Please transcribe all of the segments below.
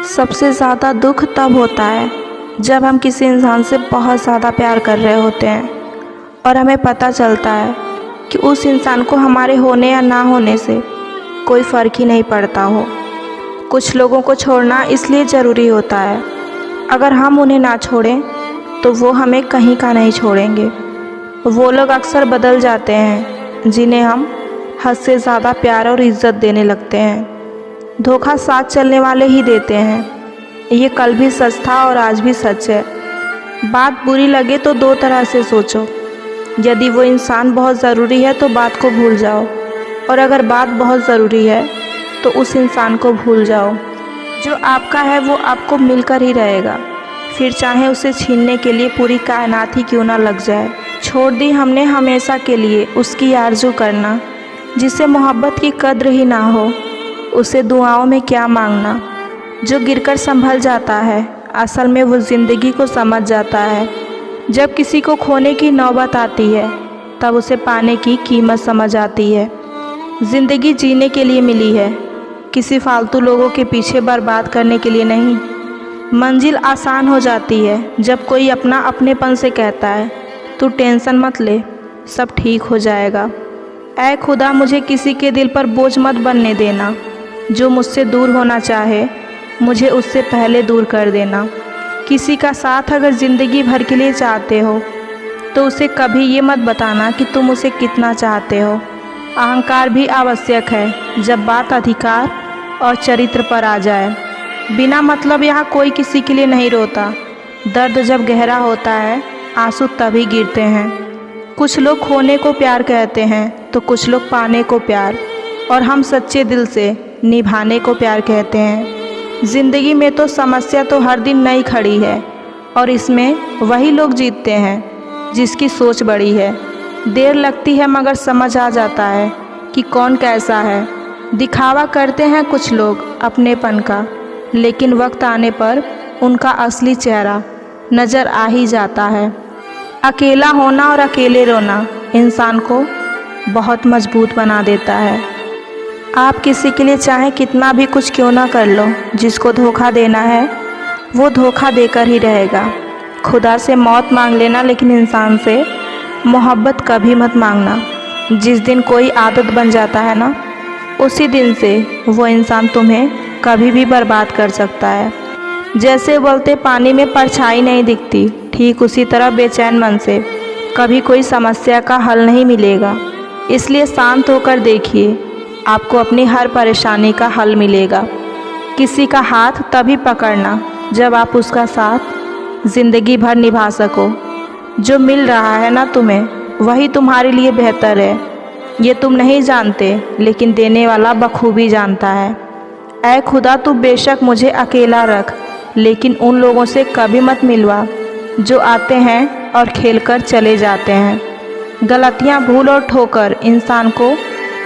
सबसे ज़्यादा दुख तब होता है जब हम किसी इंसान से बहुत ज़्यादा प्यार कर रहे होते हैं और हमें पता चलता है कि उस इंसान को हमारे होने या ना होने से कोई फ़र्क ही नहीं पड़ता हो। कुछ लोगों को छोड़ना इसलिए ज़रूरी होता है, अगर हम उन्हें ना छोड़ें तो वो हमें कहीं का नहीं छोड़ेंगे। वो लोग अक्सर बदल जाते हैं जिन्हें हम हद से ज़्यादा प्यार और इज़्ज़त देने लगते हैं। धोखा साथ चलने वाले ही देते हैं, ये कल भी सच था और आज भी सच है। बात बुरी लगे तो दो तरह से सोचो। यदि वो इंसान बहुत ज़रूरी है तो बात को भूल जाओ, और अगर बात बहुत ज़रूरी है तो उस इंसान को भूल जाओ। जो आपका है वो आपको मिलकर ही रहेगा, फिर चाहे उसे छीनने के लिए पूरी कायनात ही क्यों ना लग जाए। छोड़ दी हमने हमेशा के लिए उसकी आरज़ू करना, जिसे मोहब्बत की कद्र ही ना हो उसे दुआओं में क्या मांगना। जो गिरकर संभल जाता है असल में वो ज़िंदगी को समझ जाता है। जब किसी को खोने की नौबत आती है तब उसे पाने की कीमत समझ आती है। ज़िंदगी जीने के लिए मिली है, किसी फालतू लोगों के पीछे बर्बाद करने के लिए नहीं। मंजिल आसान हो जाती है जब कोई अपना अपनेपन से कहता है तू टेंशन मत ले, सब ठीक हो जाएगा। ऐ खुदा मुझे किसी के दिल पर बोझ मत बनने देना, जो मुझसे दूर होना चाहे मुझे उससे पहले दूर कर देना। किसी का साथ अगर ज़िंदगी भर के लिए चाहते हो तो उसे कभी ये मत बताना कि तुम उसे कितना चाहते हो। अहंकार भी आवश्यक है जब बात अधिकार और चरित्र पर आ जाए। बिना मतलब यहाँ कोई किसी के लिए नहीं रोता। दर्द जब गहरा होता है आंसू तभी गिरते हैं। कुछ लोग खोने को प्यार कहते हैं तो कुछ लोग पाने को प्यार, और हम सच्चे दिल से निभाने को प्यार कहते हैं। ज़िंदगी में तो समस्या तो हर दिन नई खड़ी है, और इसमें वही लोग जीतते हैं जिसकी सोच बड़ी है। देर लगती है मगर समझ आ जाता है कि कौन कैसा है। दिखावा करते हैं कुछ लोग अपनेपन का, लेकिन वक्त आने पर उनका असली चेहरा नज़र आ ही जाता है। अकेला होना और अकेले रोना इंसान को बहुत मजबूत बना देता है। आप किसी के लिए चाहे कितना भी कुछ क्यों ना कर लो, जिसको धोखा देना है वो धोखा देकर ही रहेगा। खुदा से मौत मांग लेना, लेकिन इंसान से मोहब्बत कभी मत मांगना। जिस दिन कोई आदत बन जाता है ना, उसी दिन से वो इंसान तुम्हें कभी भी बर्बाद कर सकता है। जैसे उबलते पानी में परछाई नहीं दिखती, ठीक उसी तरह बेचैन मन से कभी कोई समस्या का हल नहीं मिलेगा। इसलिए शांत होकर देखिए, आपको अपनी हर परेशानी का हल मिलेगा। किसी का हाथ तभी पकड़ना जब आप उसका साथ ज़िंदगी भर निभा सको। जो मिल रहा है ना तुम्हें, वही तुम्हारे लिए बेहतर है। ये तुम नहीं जानते, लेकिन देने वाला बखूबी जानता है। ऐ खुदा तू बेशक मुझे अकेला रख, लेकिन उन लोगों से कभी मत मिलवा जो आते हैं और खेलकर चले जाते हैं। गलतियाँ, भूल और ठोकर इंसान को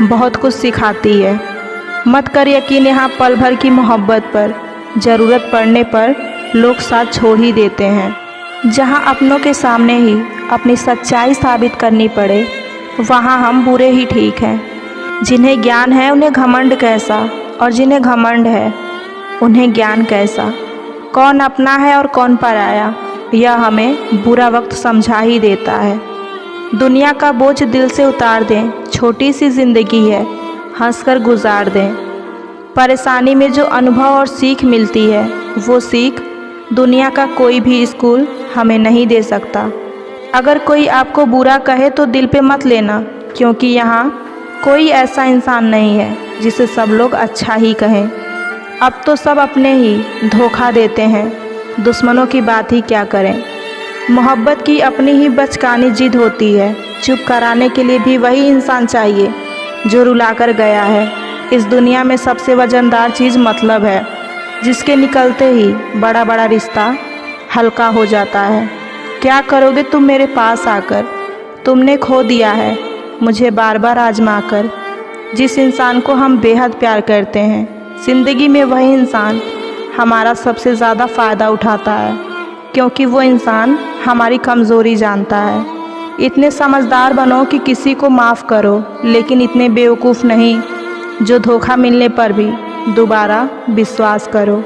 बहुत कुछ सिखाती है। मत कर यकीन यहाँ पल भर की मोहब्बत पर, ज़रूरत पड़ने पर लोग साथ छोड़ ही देते हैं। जहाँ अपनों के सामने ही अपनी सच्चाई साबित करनी पड़े, वहाँ हम बुरे ही ठीक हैं। जिन्हें ज्ञान है उन्हें घमंड कैसा, और जिन्हें घमंड है उन्हें ज्ञान कैसा। कौन अपना है और कौन पराया, यह हमें बुरा वक्त समझा ही देता है। दुनिया का बोझ दिल से उतार दें, छोटी सी ज़िंदगी है, हंसकर गुजार दें। परेशानी में जो अनुभव और सीख मिलती है, वो सीख दुनिया का कोई भी स्कूल हमें नहीं दे सकता। अगर कोई आपको बुरा कहे तो दिल पे मत लेना, क्योंकि यहाँ कोई ऐसा इंसान नहीं है जिसे सब लोग अच्छा ही कहें। अब तो सब अपने ही धोखा देते हैं, दुश्मनों की बात ही क्या करें। मोहब्बत की अपनी ही बचकानी जिद होती है, चुप कराने के लिए भी वही इंसान चाहिए जो रुला कर गया है। इस दुनिया में सबसे वजनदार चीज़ मतलब है, जिसके निकलते ही बड़ा बड़ा रिश्ता हल्का हो जाता है। क्या करोगे तुम मेरे पास आकर, तुमने खो दिया है मुझे बार बार आजमा कर। जिस इंसान को हम बेहद प्यार करते हैं, ज़िंदगी में वही इंसान हमारा सबसे ज़्यादा फ़ायदा उठाता है, क्योंकि वो इंसान हमारी कमज़ोरी जानता है। इतने समझदार बनो कि किसी को माफ़ करो, लेकिन इतने बेवकूफ़ नहीं जो धोखा मिलने पर भी दोबारा विश्वास करो।